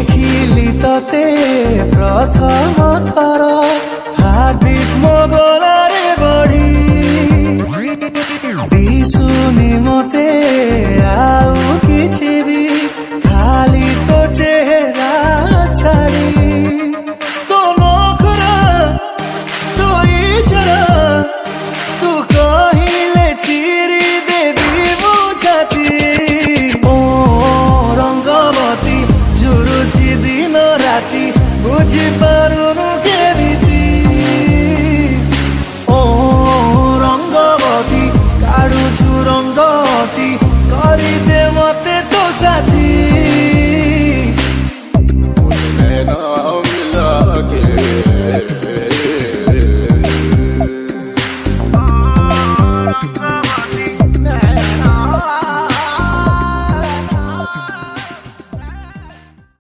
देखिली तते प्रथम थर हार्टबिट मो गलारे बढी दिसुनी मते आउ किछि भी खाली तो चेहरा छाड़ी तो नखरा तो इशारा तू कहिले चिरी देवी मो छाती ओ रंगवती जुरुची दिन राति बुझी पारुनु केमिति